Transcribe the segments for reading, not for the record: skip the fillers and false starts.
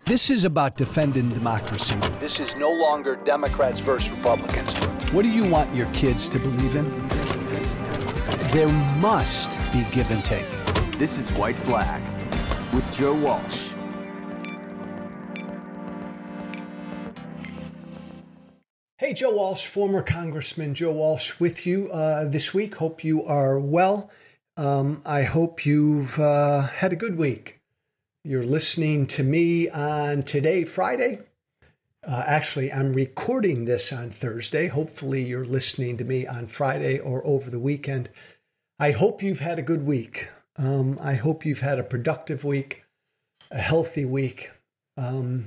This is about defending democracy. This is no longer Democrats versus Republicans. What do you want your kids to believe in? There must be give and take. This is White Flag with Joe Walsh. Hey, Joe Walsh, former Congressman Joe Walsh with you this week. Hope you are well. I hope you've had a good week. You're listening to me on today, Friday. Actually, I'm recording this on Thursday. Hopefully, you're listening to me on Friday or over the weekend. I hope you've had a good week. I hope you've had a productive week, a healthy week, a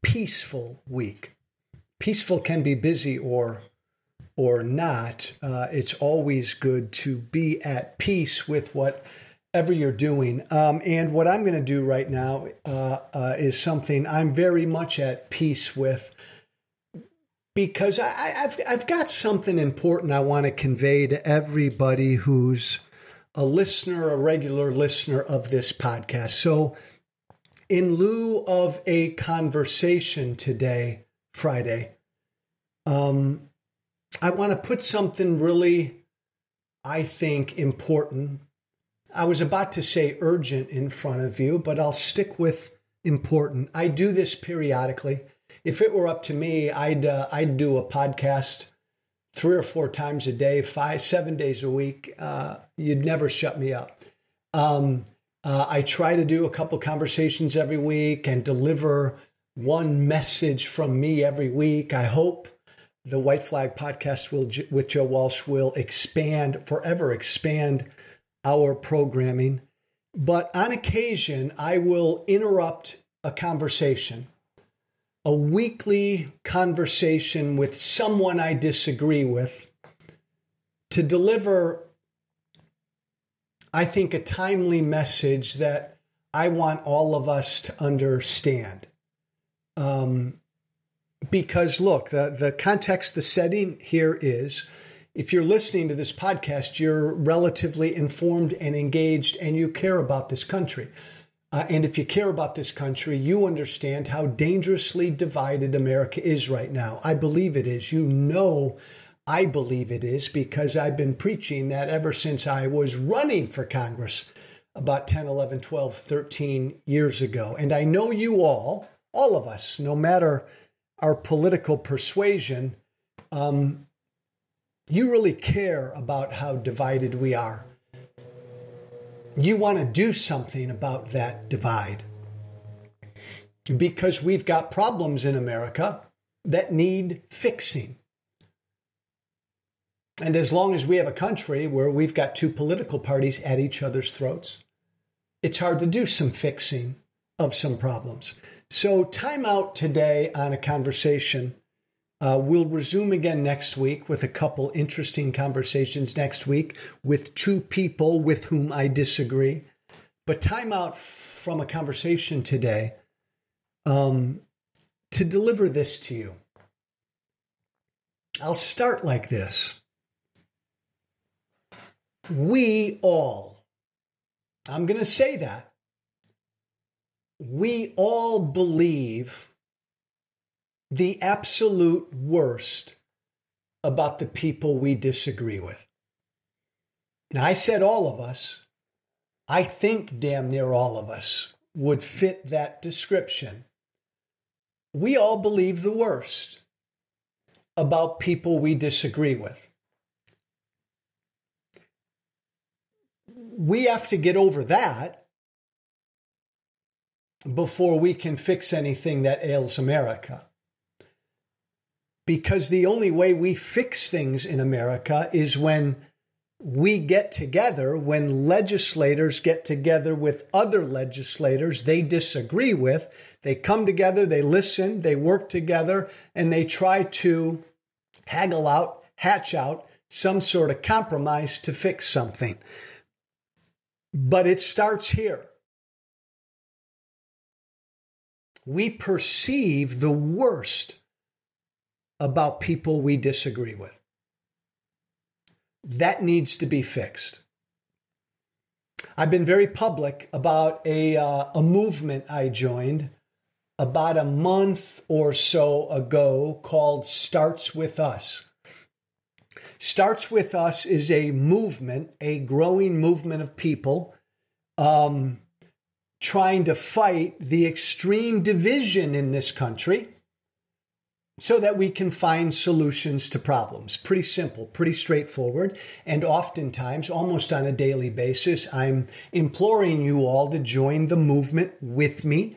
peaceful week. Peaceful can be busy or not. It's always good to be at peace with whatever you're doing. And what I'm going to do right now is something I'm very much at peace with, because I've got something important I want to convey to everybody who's a listener, a regular listener of this podcast. So in lieu of a conversation today, Friday, I want to put something really, I think, important. I was about to say urgent in front of you, but I'll stick with important. I do this periodically. If it were up to me, I'd do a podcast 3 or 4 times a day, 5-7 days a week. You'd never shut me up. I try to do a couple conversations every week and deliver one message from me every week. I hope the White Flag podcast with Joe Walsh will forever expand our programming. But on occasion, I will interrupt a conversation, a weekly conversation with someone I disagree with, to deliver, I think, a timely message that I want all of us to understand. Because look, the context, the setting here is, if you're listening to this podcast, you're relatively informed and engaged, and you care about this country. And if you care about this country, you understand how dangerously divided America is right now. I believe it is. You know, I believe it is, because I've been preaching that ever since I was running for Congress about 10, 11, 12, 13 years ago. And I know you all of us, no matter our political persuasion, you really care about how divided we are. You want to do something about that divide, because we've got problems in America that need fixing. And as long as we have a country where we've got 2 political parties at each other's throats, it's hard to do some fixing of some problems. So time out today on a conversation. We'll resume again next week with a couple interesting conversations next week with 2 people with whom I disagree. But time out from a conversation today to deliver this to you. I'll start like this. We all, I'm going to say that, we all believe the absolute worst about the people we disagree with. Now, I said all of us. I think damn near all of us would fit that description. We all believe the worst about people we disagree with. We have to get over that before we can fix anything that ails America. Because the only way we fix things in America is when we get together, when legislators get together with other legislators they disagree with. They come together, they listen, they work together, and they try to hatch out some sort of compromise to fix something. But it starts here. We perceive the worst about people we disagree with. That needs to be fixed. I've been very public about a movement I joined about a month or so ago called Starts With Us. Starts With Us is a movement, a growing movement of people trying to fight the extreme division in this country so that we can find solutions to problems. Pretty simple, pretty straightforward. And oftentimes, almost on a daily basis, I'm imploring you all to join the movement with me.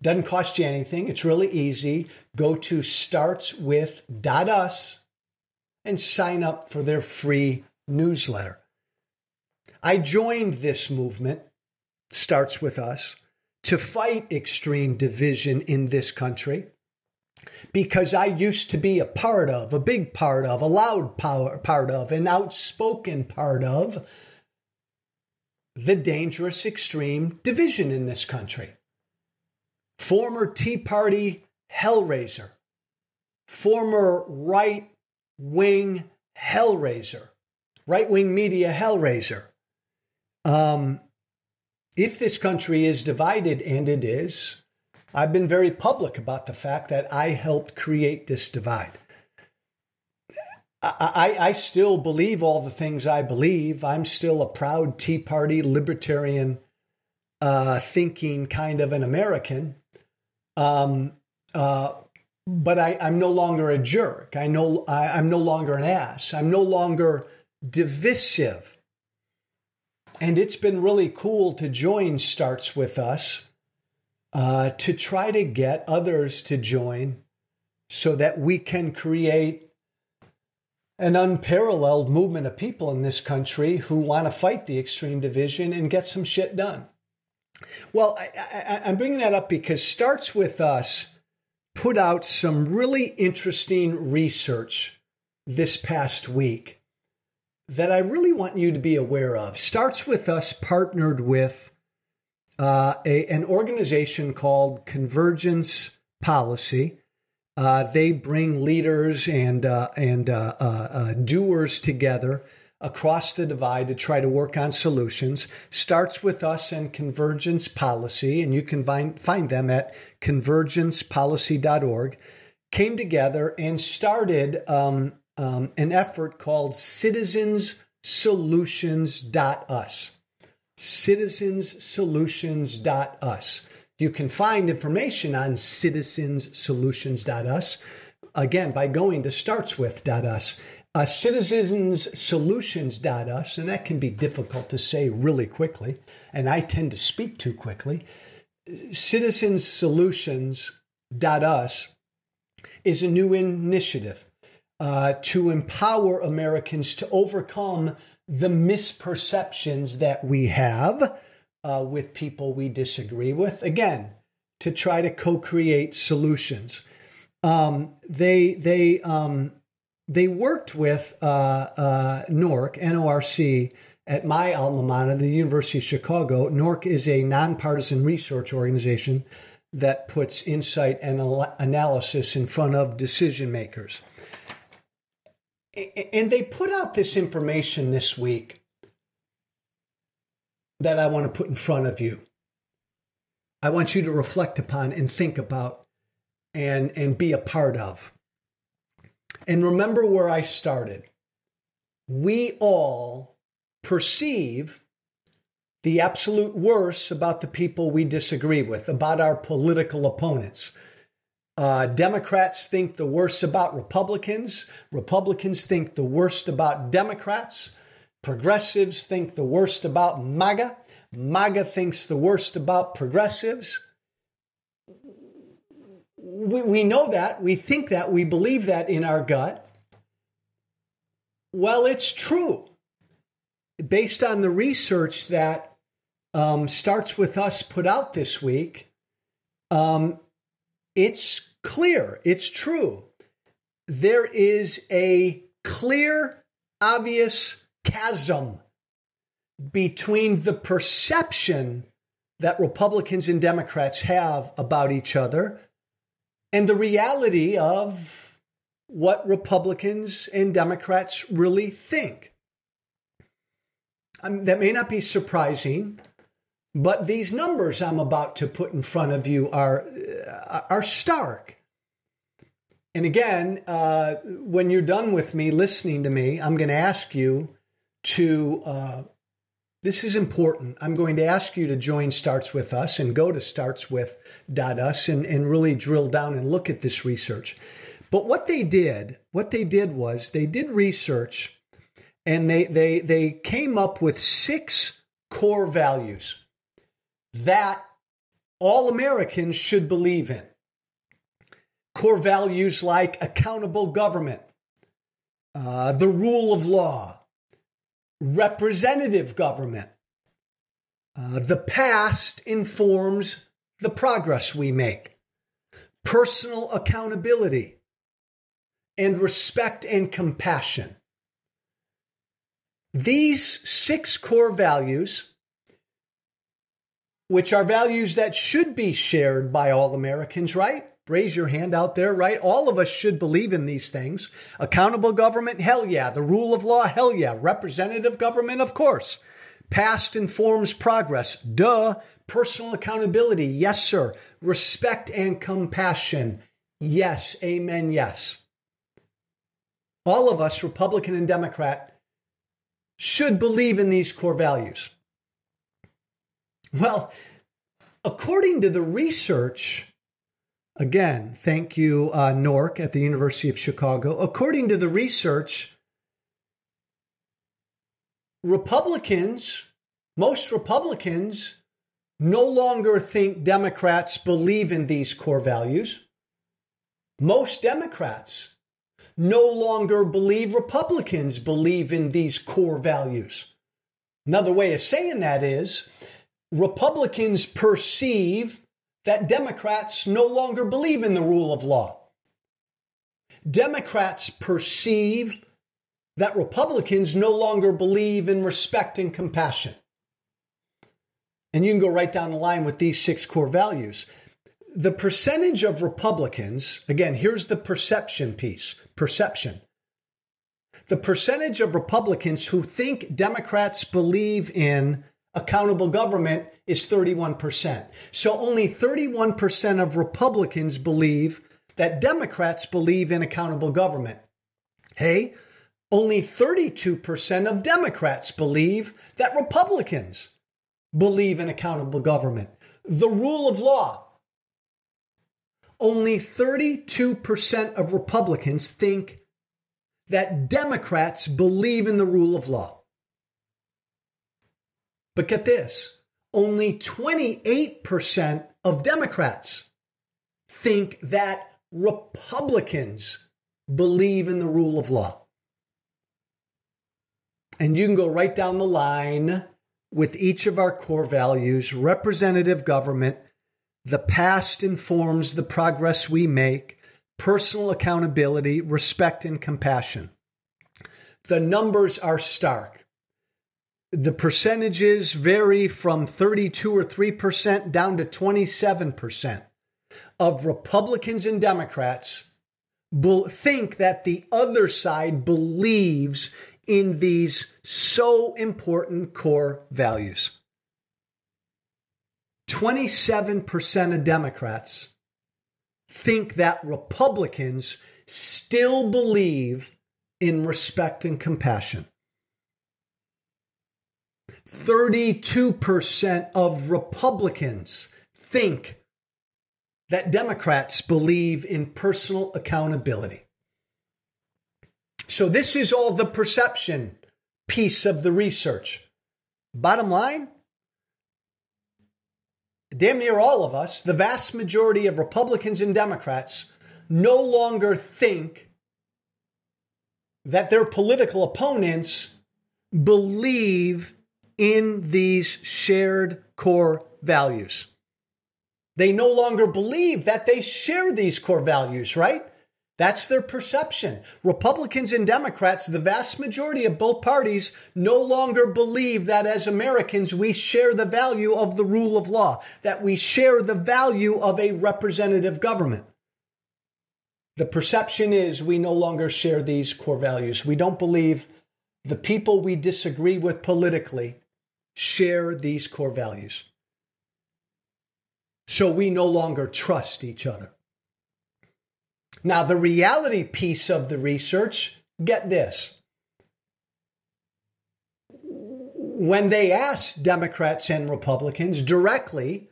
Doesn't cost you anything. It's really easy. Go to startswith.us and sign up for their free newsletter. I joined this movement, Starts With Us, to fight extreme division in this country because I used to be a part of, a big part of, a loud part of, an outspoken part of the dangerous extreme division in this country. Former Tea Party hellraiser, former right-wing hellraiser, right-wing media hellraiser. If this country is divided, and it is, I've been very public about the fact that I helped create this divide. I still believe all the things I believe. I'm still a proud Tea Party libertarian thinking kind of an American. But I'm no longer a jerk. I'm no longer an ass. I'm no longer divisive. And it's been really cool to join Starts With Us to try to get others to join so that we can create an unparalleled movement of people in this country who want to fight the extreme division and get some shit done. Well, I'm bringing that up because Starts With Us put out some really interesting research this past week that I really want you to be aware of. Starts With Us partnered with an organization called Convergence Policy. They bring leaders and doers together across the divide to try to work on solutions. Starts With Us and Convergence Policy, and you can find them at convergencepolicy.org, came together and started an effort called citizenssolutions.us. Citizenssolutions.us. You can find information on citizenssolutions.us, again, by going to startswith.us. Citizenssolutions.us, and that can be difficult to say really quickly, and I tend to speak too quickly. Citizenssolutions.us is a new initiative to empower Americans to overcome the misperceptions that we have with people we disagree with. Again, to try to co-create solutions. They worked with NORC, N-O-R-C, at my alma mater, the University of Chicago. NORC is a nonpartisan research organization that puts insight and analysis in front of decision makers. And they put out this information this week that I want to put in front of you. I want you to reflect upon and think about and be a part of. And remember where I started. We all perceive the absolute worst about the people we disagree with, about our political opponents. Democrats think the worst about Republicans. Republicans think the worst about Democrats. Progressives think the worst about MAGA. MAGA thinks the worst about progressives. We know that. We think that. We believe that in our gut. Well, it's true. Based on the research that Starts With Us put out this week, it's clear. It's true. There is a clear, obvious chasm between the perception that Republicans and Democrats have about each other and the reality of what Republicans and Democrats really think. That may not be surprising, but these numbers I'm about to put in front of you are stark. And again, when you're done with me, listening to me, I'm going to ask you to, this is important. I'm going to ask you to join Starts With Us and go to startswith.us and really drill down and look at this research. But what they did was they did research and they came up with 6 core values that all Americans should believe in. Core values like accountable government, the rule of law, representative government. The past informs the progress we make. Personal accountability and respect and compassion. These 6 core values, which are values that should be shared by all Americans, right? Raise your hand out there, right? All of us should believe in these things. Accountable government, hell yeah. The rule of law, hell yeah. Representative government, of course. Past informs progress, duh. Personal accountability, yes, sir. Respect and compassion, yes, amen, yes. All of us, Republican and Democrat, should believe in these core values. Well, according to the research, again, thank you, Nork at the University of Chicago. According to the research, most Republicans no longer think Democrats believe in these core values. Most Democrats no longer believe Republicans believe in these core values. Another way of saying that is Republicans perceive that Democrats no longer believe in the rule of law. Democrats perceive that Republicans no longer believe in respect and compassion. And you can go right down the line with these 6 core values. The percentage of Republicans, again, here's the perception piece, perception. The percentage of Republicans who think Democrats believe in accountable government is 31%. So only 31% of Republicans believe that Democrats believe in accountable government. Hey, only 32% of Democrats believe that Republicans believe in accountable government. The rule of law. Only 32% of Republicans think that Democrats believe in the rule of law. But get this, only 28% of Democrats think that Republicans believe in the rule of law. And you can go right down the line with each of our core values: representative government, the past informs the progress we make, personal accountability, respect, and compassion. The numbers are stark. The percentages vary from 32 or 3% down to 27% of Republicans and Democrats think that the other side believes in these so important core values. 27% of Democrats think that Republicans still believe in respect and compassion. 32% of Republicans think that Democrats believe in personal accountability. So this is all the perception piece of the research. Bottom line, damn near all of us, the vast majority of Republicans and Democrats, no longer think that their political opponents believe in these shared core values. They no longer believe that they share these core values, right? That's their perception. Republicans and Democrats, the vast majority of both parties, no longer believe that as Americans we share the value of the rule of law, that we share the value of a representative government. The perception is we no longer share these core values. We don't believe the people we disagree with politically share these core values. So we no longer trust each other. Now, the reality piece of the research, get this. When they asked Democrats and Republicans directly,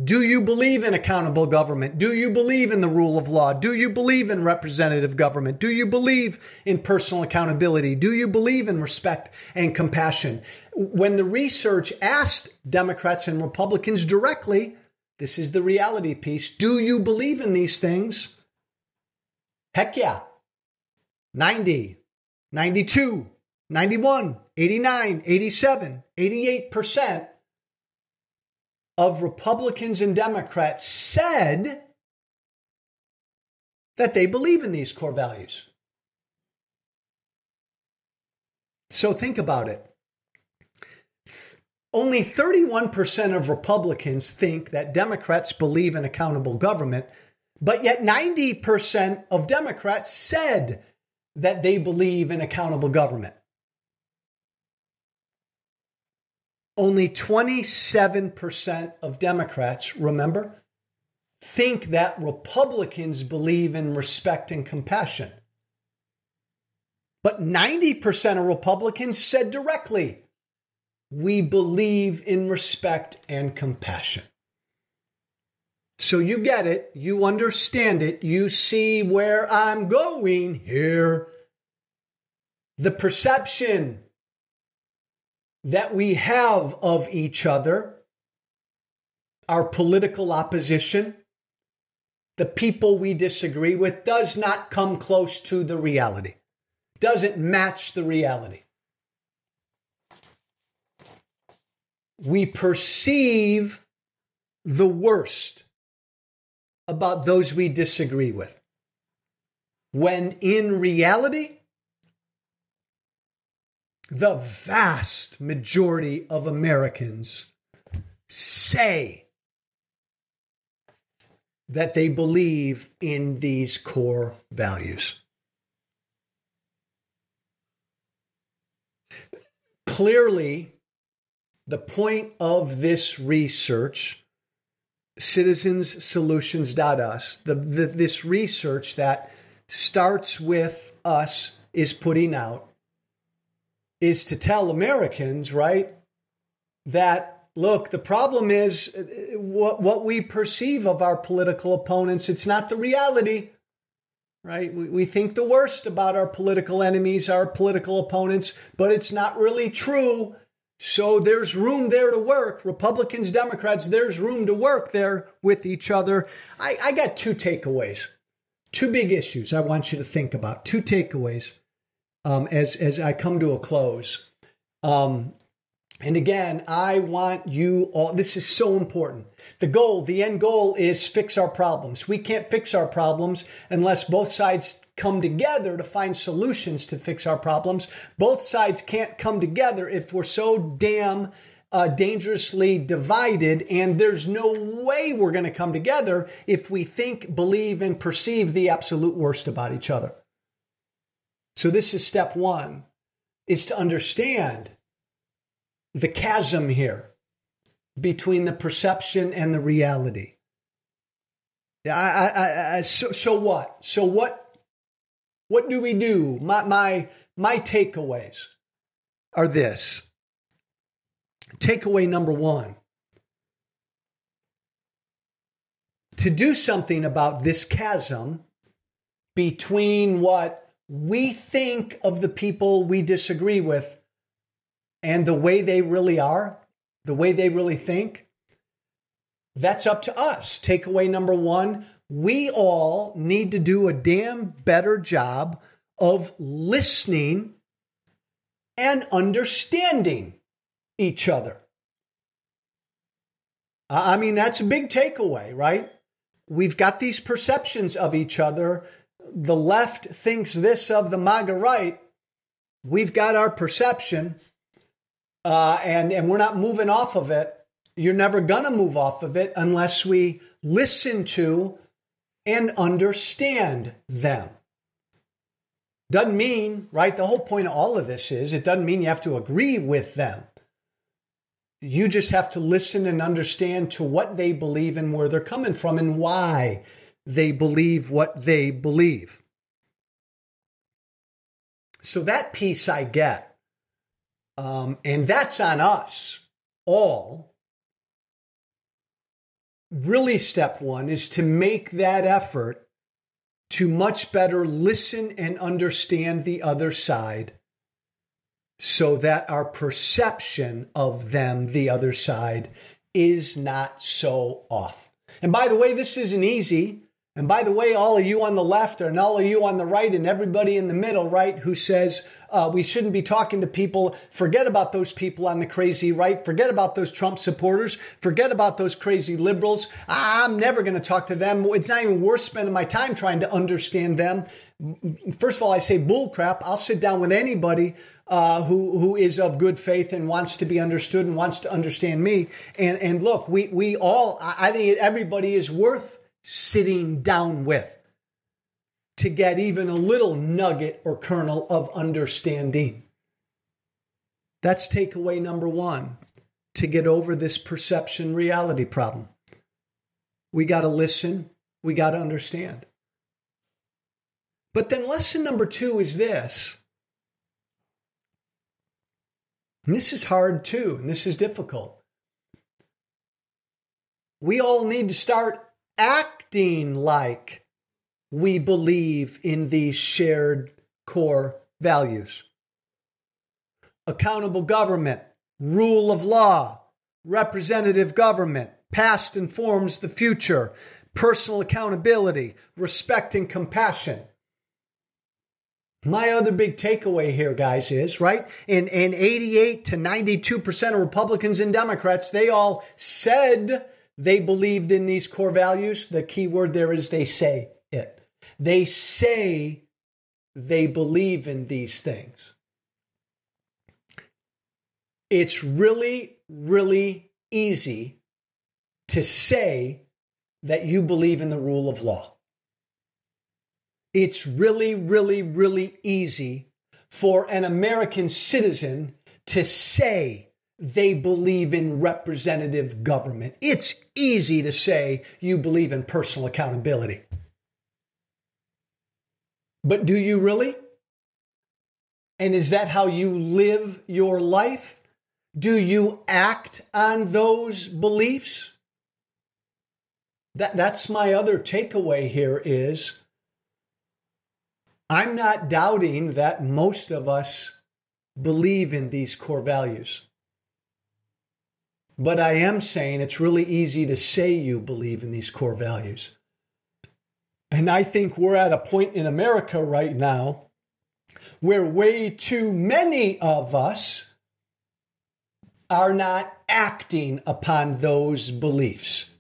do you believe in accountable government? Do you believe in the rule of law? Do you believe in representative government? Do you believe in personal accountability? Do you believe in respect and compassion? When the research asked Democrats and Republicans directly, this is the reality piece, do you believe in these things? Heck yeah. 90, 92, 91, 89, 87, 88% of Republicans and Democrats said that they believe in these core values. So think about it. Only 31% of Republicans think that Democrats believe in accountable government, but yet 90% of Democrats said that they believe in accountable government. Only 27% of Democrats, remember, think that Republicans believe in respect and compassion. But 90% of Republicans said directly, we believe in respect and compassion. So you get it, you understand it, you see where I'm going here. The perception that we have of each other, our political opposition, the people we disagree with, does not come close to the reality, doesn't match the reality. We perceive the worst about those we disagree with, when in reality, the vast majority of Americans say that they believe in these core values. Clearly, the point of this research, citizensolutions.us, this research that starts with us is putting out, is to tell Americans, right, that, look, the problem is what we perceive of our political opponents. It's not the reality, right? We think the worst about our political enemies, our political opponents, but it's not really true. So there's room there to work. Republicans, Democrats, there's room to work there with each other. I got two takeaways, two big issues I want you to think about, two takeaways. As I come to a close. And again, I want you all, this is so important. The end goal is fix our problems. We can't fix our problems unless both sides come together to find solutions to fix our problems. Both sides can't come together if we're so damn dangerously divided, and there's no way we're going to come together if we think, believe, and perceive the absolute worst about each other. So this is step one, is to understand the chasm here between the perception and the reality. So what? So what do we do? My takeaways are this. Takeaway number one. To do something about this chasm between what we think of the people we disagree with and the way they really are, the way they really think, that's up to us. Takeaway number one, we all need to do a damn better job of listening and understanding each other. I mean, that's a big takeaway, right? We've got these perceptions of each other. The left thinks this of the MAGA right. We've got our perception, and we're not moving off of it. You're never going to move off of it unless we listen to and understand them. Doesn't mean, right? The whole point of all of this is it doesn't mean you have to agree with them. You just have to listen and understand to what they believe and where they're coming from and why they believe what they believe. So that piece I get. And that's on us all. Really, step one is to make that effort to much better listen and understand the other side so that our perception of them, the other side, is not so off. And by the way, this isn't easy. And by the way, all of you on the left and all of you on the right and everybody in the middle, right, who says we shouldn't be talking to people, forget about those people on the crazy right, forget about those Trump supporters, forget about those crazy liberals. I'm never going to talk to them. It's not even worth spending my time trying to understand them. First of all, I say bull crap. I'll sit down with anybody who is of good faith and wants to be understood and wants to understand me. And look, we all, I think everybody is worth sitting down with to get even a little nugget or kernel of understanding. That's takeaway number one to get over this perception reality problem. We got to listen. We got to understand. But then lesson number two is this. And this is hard too, and this is difficult. We all need to start acting like we believe in these shared core values. Accountable government, rule of law, representative government, past informs the future, personal accountability, respect and compassion. My other big takeaway here, guys, is, right, in 88 to 92% of Republicans and Democrats, they all said they believed in these core values. The key word there is they say it. They say they believe in these things. It's really, really easy to say that you believe in the rule of law. It's really, really, really easy for an American citizen to say they believe in representative government. It's easy to say you believe in personal accountability. But do you really? And is that how you live your life? Do you act on those beliefs? That's my other takeaway here is I'm not doubting that most of us believe in these core values. But I am saying it's really easy to say you believe in these core values. And I think we're at a point in America right now where way too many of us are not acting upon those beliefs.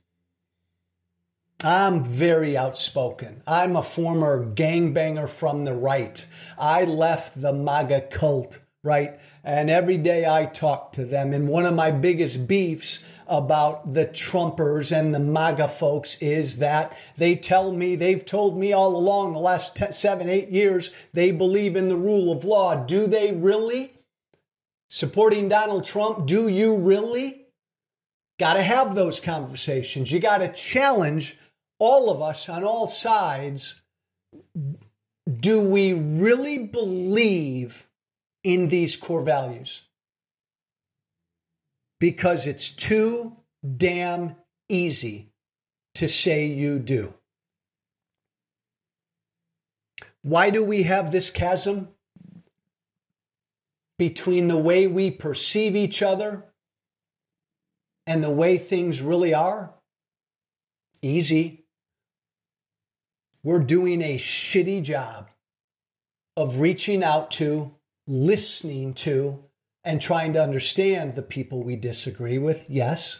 I'm very outspoken. I'm a former gangbanger from the right. I left the MAGA cult, right? And every day I talk to them. And one of my biggest beefs about the Trumpers and the MAGA folks is that they've told me all along the last 7-8 years, they believe in the rule of law. Do they really? Supporting Donald Trump, do you really? Got to have those conversations. You got to challenge all of us on all sides. Do we really believe in these core values? Because it's too damn easy to say you do. Why do we have this chasm between the way we perceive each other and the way things really are? Easy. We're doing a shitty job of reaching out to, listening to, and trying to understand the people we disagree with, yes.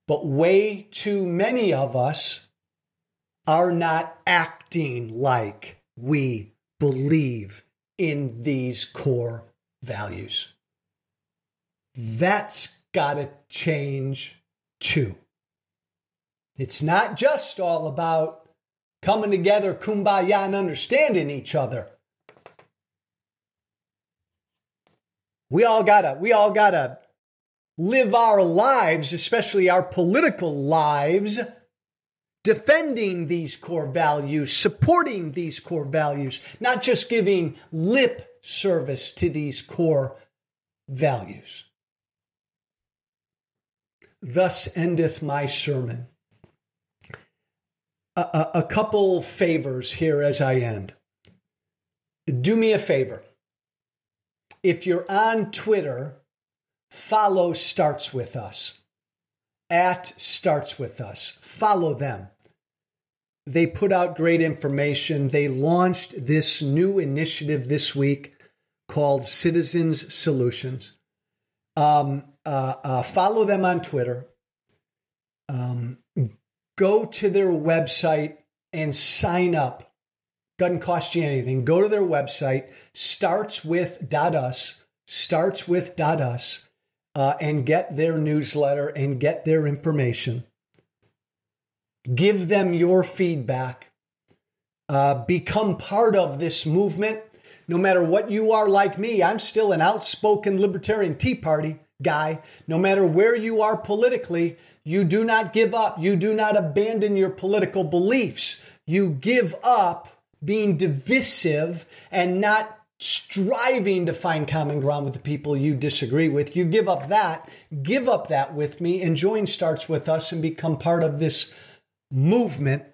But way too many of us are not acting like we believe in these core values. That's got to change too. It's not just all about coming together, kumbaya, and understanding each other. We all gotta live our lives, especially our political lives, defending these core values, supporting these core values, not just giving lip service to these core values. Thus endeth my sermon. A couple favors here as I end. Do me a favor. If you're on Twitter, follow Starts With Us. At Starts With Us. Follow them. They put out great information. They launched this new initiative this week called Citizens Solutions. Follow them on Twitter. Go to their website and sign up. Doesn't cost you anything. Go to their website, startswith.us, and get their newsletter and get their information. Give them your feedback. Become part of this movement. No matter what you are like me, I'm still an outspoken libertarian Tea Party guy. No matter where you are politically, you do not give up. You do not abandon your political beliefs. You give up being divisive and not striving to find common ground with the people you disagree with. You give up that with me, and join Starts With Us and become part of this movement.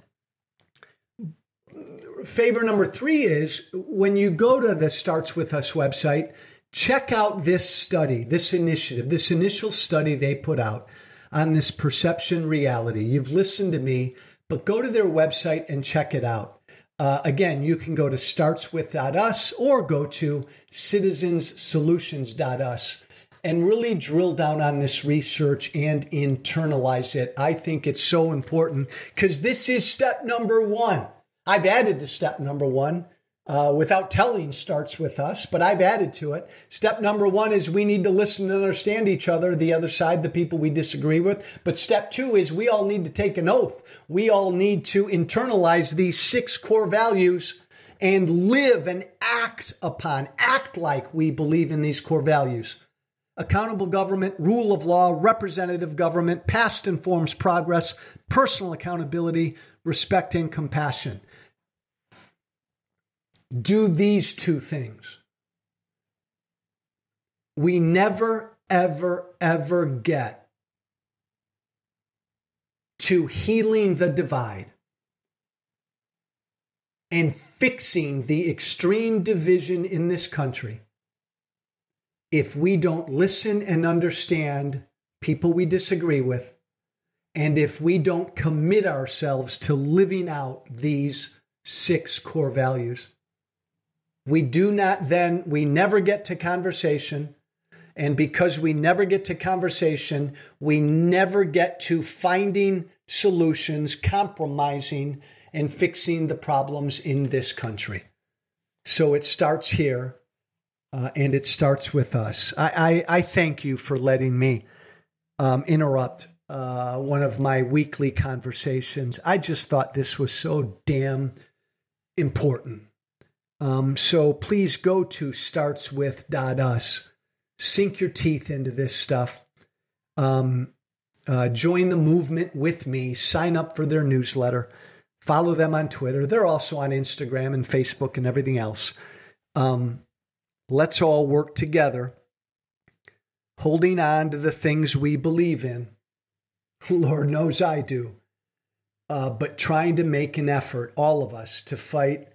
Favor number 3 is when you go to the Starts With Us website, check out this study, this initiative, this initial study they put out on this perception reality. You've listened to me, but go to their website and check it out. Again, you can go to startswith.us or go to citizenssolutions.us and really drill down on this research and internalize it. I think it's so important because this is step number 1. I've added to step number 1 without telling Starts With Us, but I've added to it. Step number 1 is we need to listen and understand each other, the other side, the people we disagree with. But step 2 is we all need to take an oath. We all need to internalize these 6 core values and live and act like we believe in these core values. Accountable government, rule of law, representative government, past informs progress, personal accountability, respect and compassion. Do these 2 things. We never, ever, ever get to healing the divide and fixing the extreme division in this country if we don't listen and understand people we disagree with, and if we don't commit ourselves to living out these 6 core values. We never get to conversation. And because we never get to conversation, we never get to finding solutions, compromising, and fixing the problems in this country. So it starts here, and it starts with us. I thank you for letting me interrupt one of my weekly conversations. I just thought this was so damn important. So please go to startswith.us. Sink your teeth into this stuff. Join the movement with me. Sign up for their newsletter. Follow them on Twitter. They're also on Instagram and Facebook and everything else. Let's all work together, holding on to the things we believe in. Lord knows I do. But trying to make an effort, all of us, to fight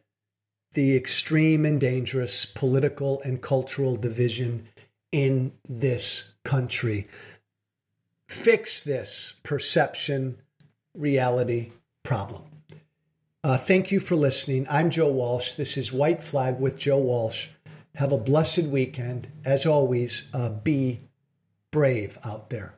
the extreme and dangerous political and cultural division in this country. Fix this perception reality problem. Thank you for listening. I'm Joe Walsh. This is White Flag with Joe Walsh. Have a blessed weekend. As always, be brave out there.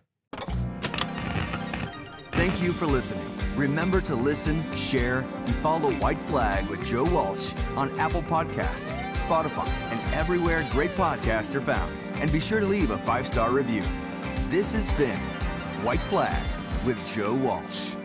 Thank you for listening. Remember to listen, share, and follow White Flag with Joe Walsh on Apple Podcasts, Spotify, and everywhere great podcasts are found. And be sure to leave a 5-star review. This has been White Flag with Joe Walsh.